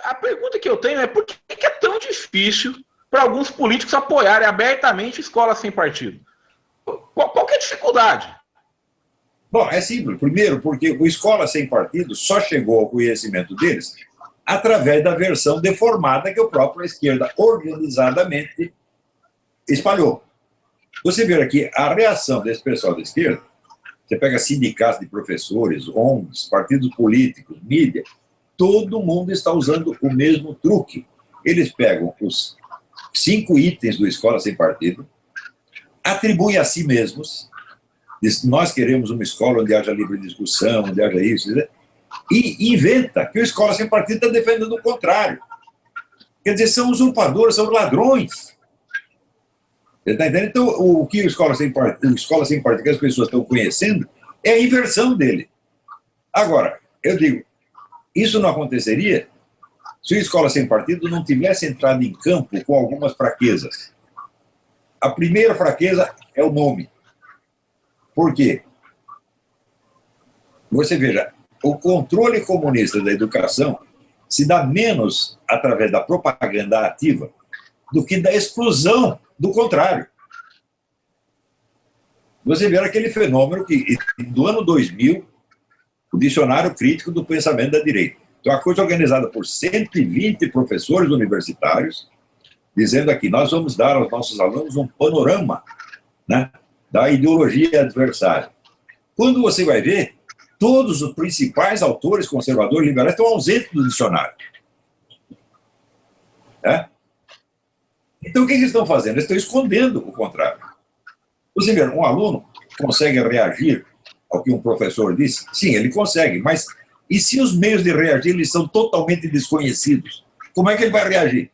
A pergunta que eu tenho é por que é tão difícil para alguns políticos apoiarem abertamente escola sem partido? Qual que é a dificuldade? Bom, é simples. Primeiro, porque o Escola Sem Partido só chegou ao conhecimento deles através da versão deformada que a própria esquerda organizadamente espalhou. Você vê aqui a reação desse pessoal da esquerda, você pega sindicatos de professores, ONGs, partidos políticos, mídia, todo mundo está usando o mesmo truque. Eles pegam os 5 itens do Escola Sem Partido, atribuem a si mesmos, diz, nós queremos uma escola onde haja livre discussão, onde haja isso, e inventa que o Escola Sem Partido está defendendo o contrário. Quer dizer, são usurpadores, são ladrões. Você está entendendo? Então, o que o Escola Sem Partido que as pessoas estão conhecendo é a inversão dele. Agora, eu digo, isso não aconteceria se o Escola Sem Partido não tivesse entrado em campo com algumas fraquezas. A primeira fraqueza é o nome. Por quê? Você veja, o controle comunista da educação se dá menos através da propaganda ativa do que da exclusão do contrário. Você vê aquele fenômeno que, do ano 2000, o Dicionário Crítico do Pensamento da Direita. Então, a coisa organizada por 120 professores universitários, dizendo aqui, nós vamos dar aos nossos alunos um panorama, né, da ideologia adversária. Quando você vai ver, todos os principais autores conservadores liberais estão ausentes do dicionário. É? Então, o que eles estão fazendo? Eles estão escondendo o contrário. Você vê, um aluno consegue reagir ao que um professor disse? Sim, ele consegue, mas e se os meios de reagir eles são totalmente desconhecidos? Como é que ele vai reagir?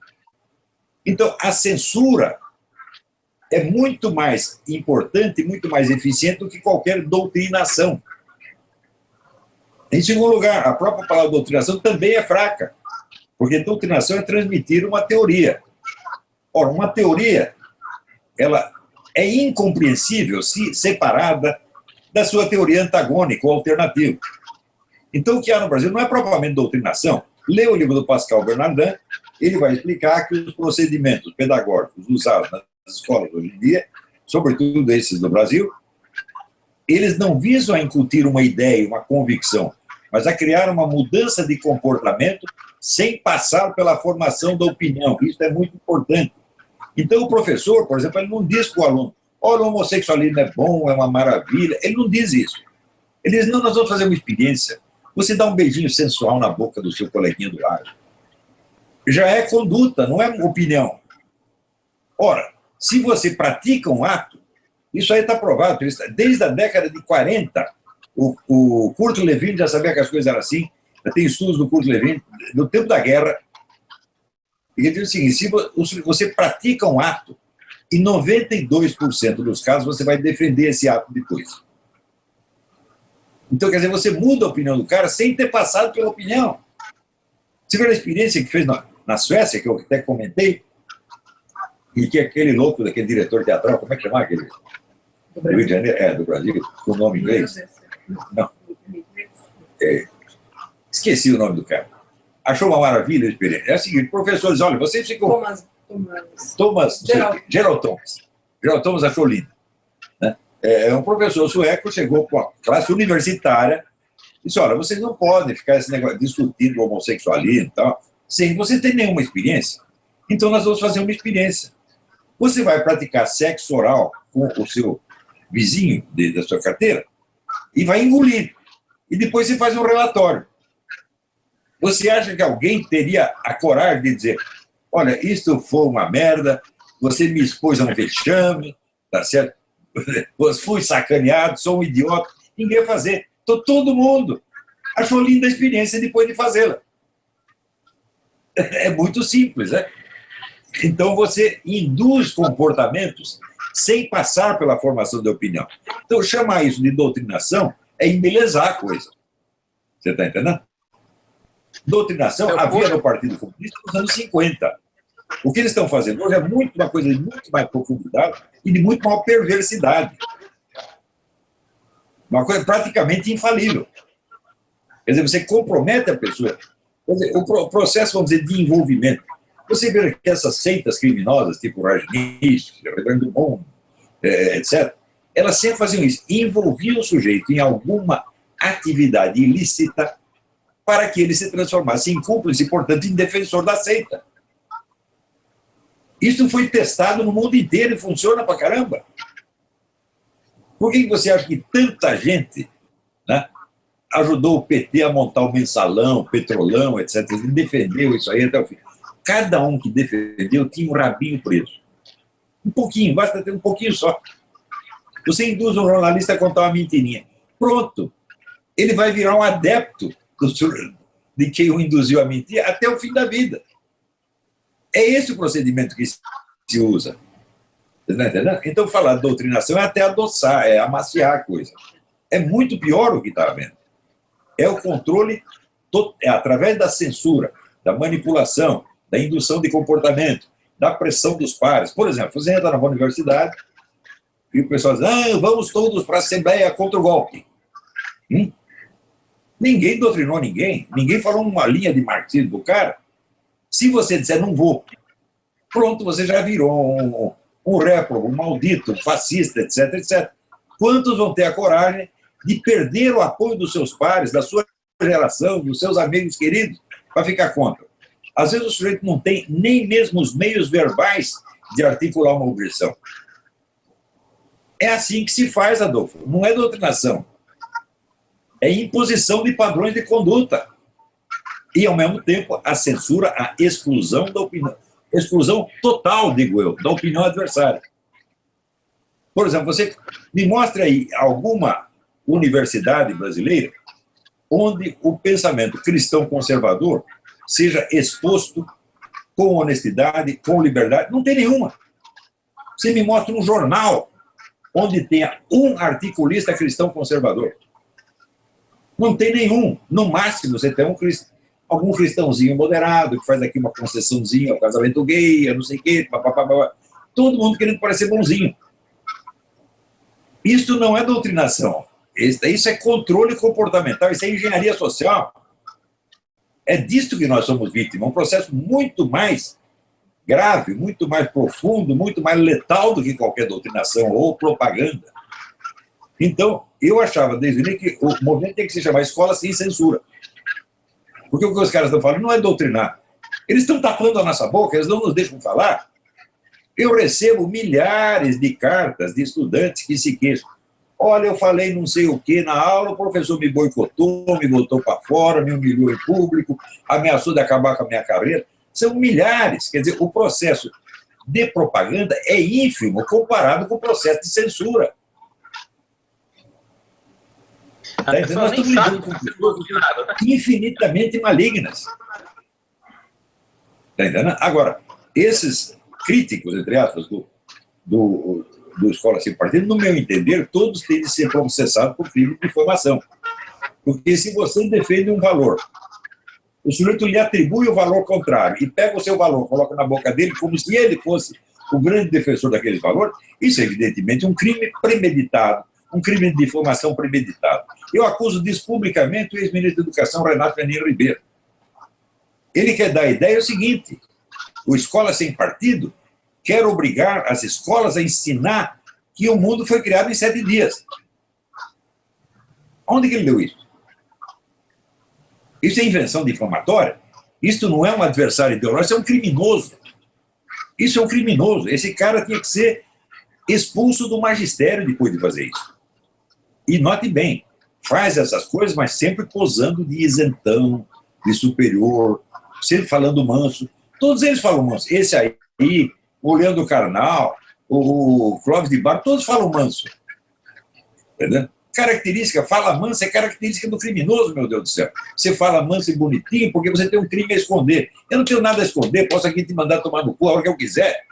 Então, a censura é muito mais importante, muito mais eficiente do que qualquer doutrinação. Em segundo lugar, a própria palavra doutrinação também é fraca, porque doutrinação é transmitir uma teoria. Ora, uma teoria, ela é incompreensível se separada da sua teoria antagônica ou alternativa. Então, o que há no Brasil não é propriamente doutrinação. Lê o livro do Pascal Bernardin, ele vai explicar que os procedimentos pedagógicos usados nas escolas hoje em dia, sobretudo esses do Brasil, eles não visam a incutir uma ideia, uma convicção, mas a criar uma mudança de comportamento sem passar pela formação da opinião. Isso é muito importante. Então, o professor, por exemplo, ele não diz para o aluno, olha, o homossexualismo é bom, é uma maravilha. Ele não diz isso. Ele diz, não, nós vamos fazer uma experiência. Você dá um beijinho sensual na boca do seu coleguinha do lado. Já é conduta, não é opinião. Ora, se você pratica um ato, isso aí está provado. Desde a década de 40, o Kurt Lewin já sabia que as coisas eram assim. Já tem estudos do Kurt Lewin, no tempo da guerra. Ele diz o seguinte, se você pratica um ato, em 92% dos casos você vai defender esse ato depois. Então, quer dizer, você muda a opinião do cara sem ter passado pela opinião. Você viu a experiência que fez na Suécia, que eu até comentei, e que aquele louco daquele diretor teatral, como é que chamava aquele? Do Rio de Janeiro, do Brasil, com o nome inglês? Não. Esqueci o nome do cara. Achou uma maravilha a experiência. É o seguinte, professores, olha, vocês ficam... Gerald Thomas. Gerald Thomas achou lindo. Né? Um professor sueco chegou com a classe universitária e disse, olha, vocês não podem ficar esse negócio, discutindo o homossexualismo e tal, sem você ter nenhuma experiência. Então nós vamos fazer uma experiência. Você vai praticar sexo oral com o seu vizinho da sua carteira e vai engolir. E depois você faz um relatório. Você acha que alguém teria a coragem de dizer, olha, isto foi uma merda, você me expôs a um vexame, tá certo? Fui sacaneado, sou um idiota. Ninguém ia fazer. Então, todo mundo achou linda a experiência depois de fazê-la. É muito simples, né? Então, você induz comportamentos sem passar pela formação de opinião. Então, chamar isso de doutrinação é embelezar a coisa. Você está entendendo? Doutrinação havia no Partido Comunista nos anos 50. O que eles estão fazendo hoje é uma coisa de muito mais profundidade e de muito maior perversidade. Uma coisa praticamente infalível. Quer dizer, você compromete a pessoa Quer dizer, o processo, vamos dizer, de envolvimento. Você vê que essas seitas criminosas, tipo Rajneesh, Reverendo Dumont, etc., elas sempre faziam isso, envolviam o sujeito em alguma atividade ilícita para que ele se transformasse em cúmplice, portanto, em defensor da seita. Isso foi testado no mundo inteiro e funciona pra caramba. Por que você acha que tanta gente, né, ajudou o PT a montar o Mensalão, o Petrolão, etc., e defendeu isso aí até o fim? Cada um que defendeu tinha um rabinho preso. Um pouquinho, basta ter um pouquinho só. Você induz um jornalista a contar uma mentirinha. Pronto. Ele vai virar um adepto de quem o induziu a mentir até o fim da vida. É esse o procedimento que se usa. Tá entendendo? Então, falar de doutrinação é até adoçar, é amaciar a coisa. É muito pior o que está havendo. É o controle, através da censura, da manipulação, da indução de comportamento, da pressão dos pares. Por exemplo, você entra na universidade e o pessoal diz, vamos todos para a Assembleia contra o golpe. Ninguém doutrinou ninguém, ninguém falou uma linha de marxismo do cara. Se você disser não vou, pronto, você já virou um réprobo, um maldito, um fascista, etc, etc. Quantos vão ter a coragem de perder o apoio dos seus pares, da sua geração, dos seus amigos queridos, para ficar contra? Às vezes o sujeito não tem nem mesmo os meios verbais de articular uma objeção. É assim que se faz, Adolfo. Não é doutrinação. É imposição de padrões de conduta. E, ao mesmo tempo, a censura, a exclusão da opinião. Exclusão total, digo eu, da opinião adversária. Por exemplo, você me mostra aí alguma universidade brasileira onde o pensamento cristão conservador seja exposto com honestidade, com liberdade. Não tem nenhuma. Você me mostra um jornal onde tenha um articulista cristão conservador. Não tem nenhum. No máximo, você tem algum cristãozinho moderado, que faz aqui uma concessãozinha ao casamento gay, a não sei o quê, papapá. Todo mundo querendo parecer bonzinho. Isso não é doutrinação. Isso é controle comportamental, isso é engenharia social. É disto que nós somos vítimas. Um processo muito mais grave, muito mais profundo, muito mais letal do que qualquer doutrinação ou propaganda. Então, eu achava desde o início que o movimento tem que se chamar Escola Sem Censura. Porque o que os caras estão falando não é doutrinar. Eles estão tapando a nossa boca, eles não nos deixam falar. Eu recebo milhares de cartas de estudantes que se queixam. Olha, eu falei não sei o que na aula, o professor me boicotou, me botou para fora, me humilhou em público, ameaçou de acabar com a minha carreira. São milhares. Quer dizer, o processo de propaganda é ínfimo comparado com o processo de censura. Tá? Então, nós estamos lidando com pessoas infinitamente malignas. Tá entendendo? Agora, esses críticos, entre aspas, do Escola Sem Partido, no meu entender, todos têm de ser processados por crime de difamação. Porque se você defende um valor, o sujeito lhe atribui o valor contrário e pega o seu valor, coloca na boca dele como se ele fosse o grande defensor daquele valor, isso é evidentemente um crime premeditado, um crime de difamação premeditado. Eu acuso disso publicamente o ex-ministro da Educação, Renato Menino Ribeiro. Ele quer dar a ideia o seguinte, o Escola Sem Partido quer obrigar as escolas a ensinar que o mundo foi criado em 7 dias. Onde que ele leu isso? Isso é invenção difamatória? Isso não é um adversário ideológico, isso é um criminoso. Isso é um criminoso. Esse cara tinha que ser expulso do magistério depois de fazer isso. E note bem, faz essas coisas, mas sempre posando de isentão, de superior, sempre falando manso. Todos eles falam manso. Esse aí, o Leandro Carnal, o Clóvis de Barro, todos falam manso. Entendeu? Característica, fala manso é característica do criminoso, meu Deus do céu. Você fala manso e bonitinho porque você tem um crime a esconder. Eu não tenho nada a esconder, posso aqui te mandar tomar no cu a hora que eu quiser.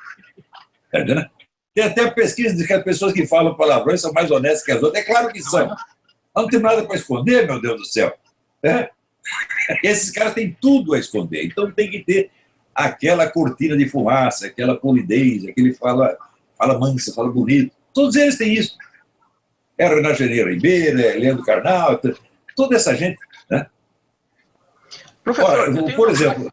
Entendeu? Tem até pesquisa de que as pessoas que falam palavrões são mais honestas que as outras. É claro que são. Eu não tenho nada para esconder, meu Deus do céu. Esses caras têm tudo a esconder. Então tem que ter aquela cortina de fumaça, aquela polidez, aquele fala manso, fala bonito. Todos eles têm isso. É Renan Janeiro Ribeiro, é Leandro Carnal, toda essa gente. Né? Professor, Ora, por exemplo,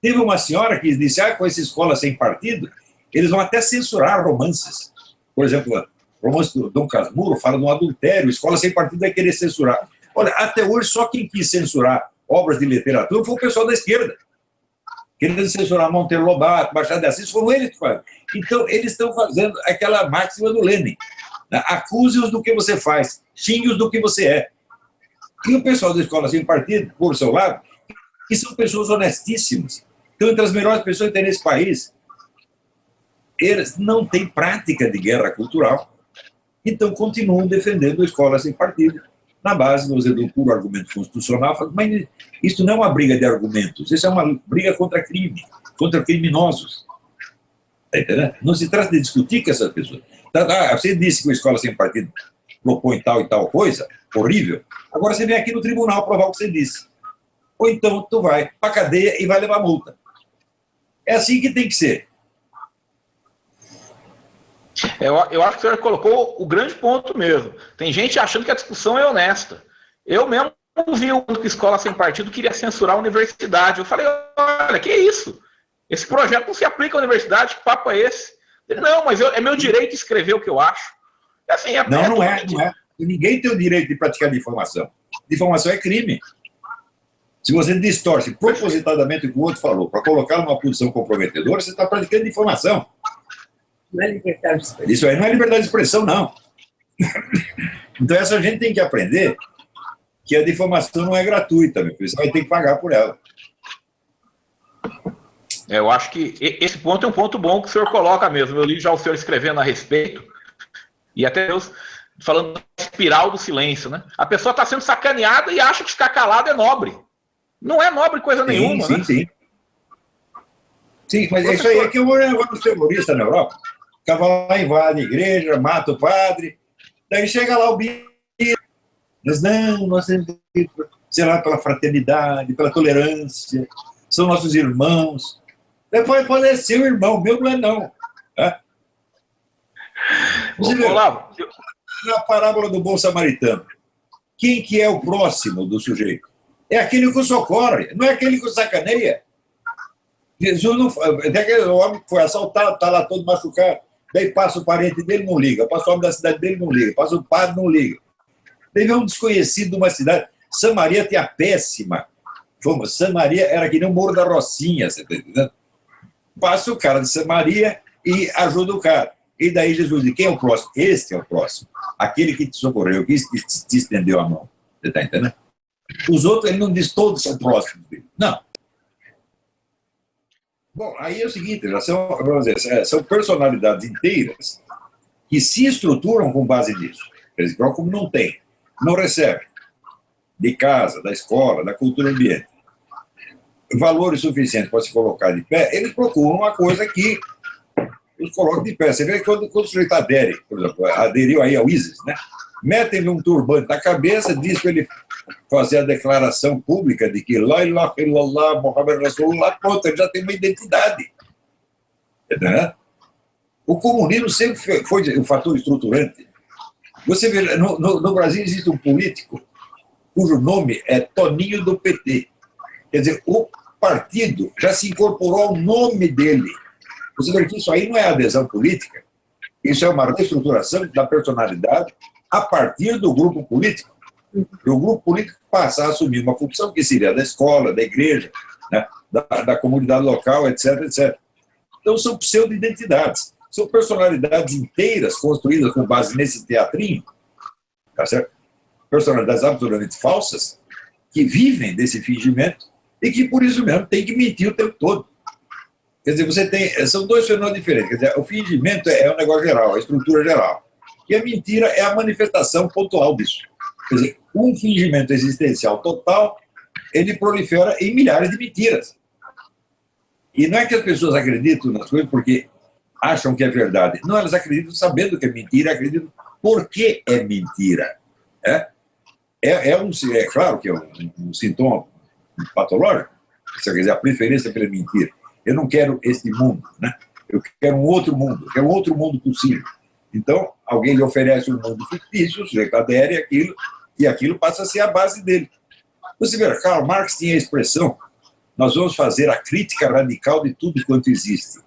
teve uma senhora que disse, com essa escola sem partido, eles vão até censurar romances. Por exemplo, o romance do Dom Casmurro fala de um adultério, escola sem partido vai querer censurar. Olha, até hoje só quem quis censurar obras de literatura foi o pessoal da esquerda. Querendo censurar Monteiro Lobato, Machado de Assis, foram eles que fazem. Então, eles estão fazendo aquela máxima do Lenin. Né? Acuse-os do que você faz, xingue-os do que você é. E o pessoal da escola sem partido, por seu lado, que são pessoas honestíssimas, estão entre as melhores pessoas que tem nesse país. Eles não têm prática de guerra cultural, então continuam defendendo a escola sem partido, na base do puro argumento constitucional. Mas isso não é uma briga de argumentos, isso é uma briga contra crime, contra criminosos. Tá entendendo? Não se trata de discutir com essas pessoas. Você disse que a escola sem partido propõe tal e tal coisa, horrível, agora você vem aqui no tribunal provar o que você disse. Ou então tu vai para a cadeia e vai levar multa. É assim que tem que ser. Eu acho que o senhor colocou o grande ponto mesmo. Tem gente achando que a discussão é honesta. Eu mesmo vi que a escola sem partido queria censurar a universidade. Eu falei, olha, que isso? Esse projeto não se aplica à universidade, que papo é esse? Ele, não, mas é meu direito escrever o que eu acho. Assim, não é. Ninguém tem o direito de praticar difamação. Difamação é crime. Se você distorce propositadamente o que o outro falou para colocar numa posição comprometedora, você está praticando difamação. Não é liberdade de expressão. Isso aí não é liberdade de expressão, não. Então, essa gente tem que aprender que a difamação não é gratuita, meu filho. Você vai ter que pagar por ela. Eu acho que esse ponto é um ponto bom que o senhor coloca mesmo. Eu li já o senhor escrevendo a respeito, e até eu falando da espiral do silêncio, né? A pessoa está sendo sacaneada e acha que ficar calado é nobre. Não é nobre coisa nenhuma, né? Sim, mas isso aí é que eu vou nos terroristas na Europa. Ficava lá, invade a igreja, mata o padre, daí chega lá o bispo, mas não, nós temos que zelar pela fraternidade, pela tolerância, são nossos irmãos. Depois pode ser seu irmão, meu não é não. Você vê, na parábola do bom samaritano, quem que é o próximo do sujeito? É aquele que o socorre, não é aquele que o sacaneia. Jesus não. Até aquele homem que foi assaltado, está lá todo machucado. Daí passa o parente dele, não liga. Passa o homem da cidade dele, não liga. Passa o padre, não liga. Daí vem um desconhecido de uma cidade. Samaria tem a péssima. Samaria era que nem o Morro da Rocinha, você está entendendo? Passa o cara de Samaria e ajuda o cara. E daí Jesus diz: quem é o próximo? Este é o próximo. Aquele que te socorreu, que te estendeu a mão. Você está entendendo? Os outros, ele não diz todos são próximos dele. Não. Bom, aí é o seguinte, vamos dizer, são personalidades inteiras que se estruturam com base nisso. Eles, como não tem, não recebe de casa, da escola, da cultura ambiente, valores suficientes para se colocar de pé, eles procuram uma coisa que os coloca de pé. Você vê que quando o sujeito adere, por exemplo, aderiu aí ao ISIS, né? Metem-lhe um turbante na cabeça, diz para ele fazer a declaração pública de que lá ilaha illallah, Muhammad Rasulullah, pronto, ele já tem uma identidade. Entendeu? O comunismo sempre foi um fator estruturante. Você vê, no Brasil existe um político cujo nome é Toninho do PT. Quer dizer, o partido já se incorporou ao nome dele. Você vê que isso aí não é adesão política, isso é uma reestruturação da personalidade a partir do grupo político. E o grupo político passa a assumir uma função que seria da escola, da igreja, né, da comunidade local, etc, etc. Então são pseudo-identidades, são personalidades inteiras construídas com base nesse teatrinho, tá certo? Personalidades absolutamente falsas, que vivem desse fingimento e que por isso mesmo tem que mentir o tempo todo. Quer dizer, são dois fenômenos diferentes. Quer dizer, o fingimento é um negócio geral, a estrutura geral. E a mentira é a manifestação pontual disso. Quer dizer, um fingimento existencial total, ele prolifera em milhares de mentiras. E não é que as pessoas acreditam nas coisas porque acham que é verdade. Não, elas acreditam sabendo que é mentira, acreditam porque é mentira. É claro que é um sintoma patológico, quer dizer, a preferência pela mentira. Eu não quero este mundo, né? Eu quero um outro mundo, eu quero um outro mundo possível. Então, alguém lhe oferece um mundo fictício, o sujeito adere àquilo, e aquilo passa a ser a base dele. Você vê, Karl Marx tinha a expressão: nós vamos fazer a crítica radical de tudo quanto existe.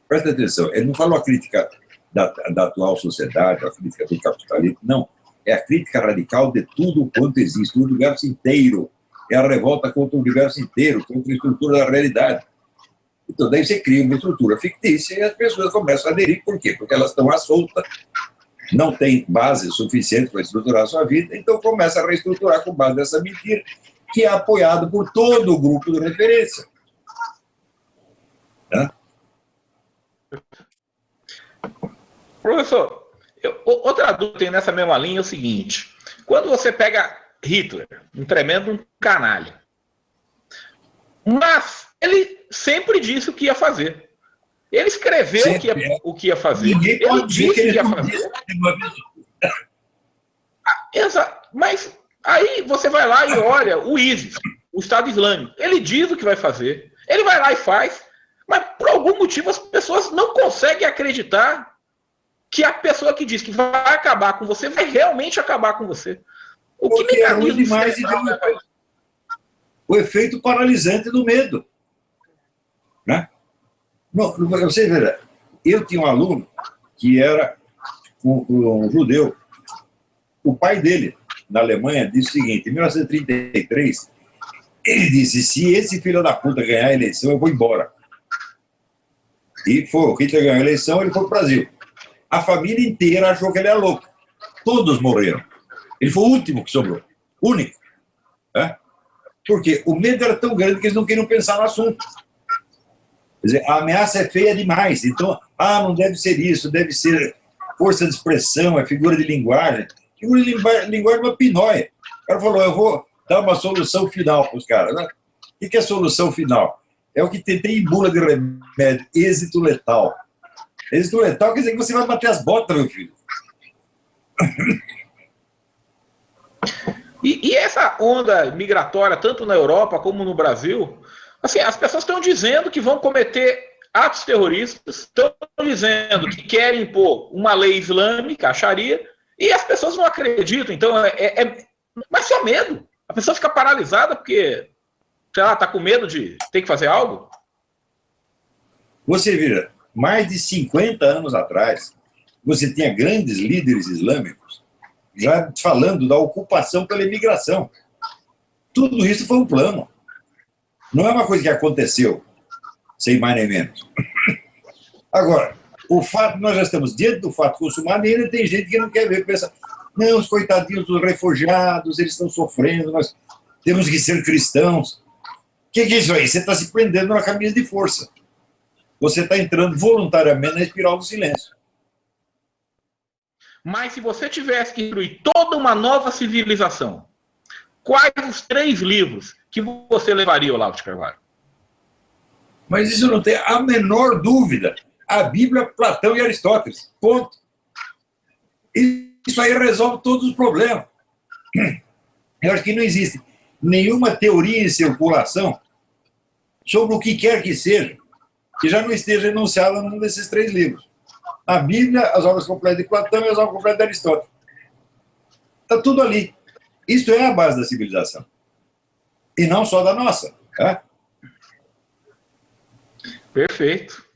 Presta atenção, ele não falou a crítica da atual sociedade, a crítica do capitalismo, não. É a crítica radical de tudo quanto existe, o universo inteiro. É a revolta contra o universo inteiro, contra a estrutura da realidade. Então, daí você cria uma estrutura fictícia e as pessoas começam a aderir. Por quê? Porque elas estão à solta, não têm base suficiente para estruturar a sua vida, então começa a reestruturar com base nessa mentira, que é apoiado por todo o grupo de referência. Né? Professor, outra dúvida que tem nessa mesma linha é o seguinte: quando você pega Hitler, um tremendo canalha, mas ele sempre disse o que ia fazer. Ele escreveu o que ia fazer. Ninguém pode dizer que ele ia fazer. Exato. Mas aí você vai lá e olha o ISIS, o Estado Islâmico. Ele diz o que vai fazer. Ele vai lá e faz. Mas por algum motivo as pessoas não conseguem acreditar que a pessoa que diz que vai acabar com você vai realmente acabar com você. Porque é ruim demais e o efeito paralisante do medo. Né? Você veja, eu tinha um aluno que era um judeu. O pai dele, na Alemanha, disse o seguinte: em 1933, ele disse: se esse filho da puta ganhar a eleição, eu vou embora. E foi, o Hitler ganhou a eleição, ele foi para o Brasil. A família inteira achou que ele era louco. Todos morreram. Ele foi o último que sobrou. Único. Né? Porque o medo era tão grande que eles não queriam pensar no assunto. Quer dizer, a ameaça é feia demais. Então, não deve ser isso, deve ser força de expressão, é figura de linguagem. Figura de linguagem é uma pinóia. O cara falou: eu vou dar uma solução final para os caras. Né? O que é solução final? É o que tem em bula de remédio: êxito letal. Êxito letal quer dizer que você vai bater as botas, meu filho. E essa onda migratória, tanto na Europa como no Brasil, assim, as pessoas estão dizendo que vão cometer atos terroristas, estão dizendo que querem impor uma lei islâmica, a Sharia, e as pessoas não acreditam. Então, mas só medo. A pessoa fica paralisada porque, sei lá, está com medo de ter que fazer algo. Você vira, mais de 50 anos atrás, você tinha grandes líderes islâmicos já falando da ocupação pela imigração. Tudo isso foi um plano. Não é uma coisa que aconteceu sem mais nem menos. Agora, o fato, nós já estamos diante do fato consumado e ainda tem gente que não quer ver, pensa: não, os coitadinhos dos refugiados, eles estão sofrendo, nós temos que ser cristãos. O que é isso aí? Você está se prendendo na camisa de força. Você está entrando voluntariamente na espiral do silêncio. Mas se você tivesse que incluir toda uma nova civilização, quais os 3 livros que você levaria, Olavo de Carvalho? Mas isso não tem a menor dúvida. A Bíblia, Platão e Aristóteles. Ponto. Isso aí resolve todos os problemas. Eu acho que não existe nenhuma teoria em circulação sobre o que quer que seja que já não esteja enunciada num desses 3 livros. A Bíblia, as obras completas de Platão e as obras completas de Aristóteles. Está tudo ali. Isto é a base da civilização. E não só da nossa. Tá? Perfeito.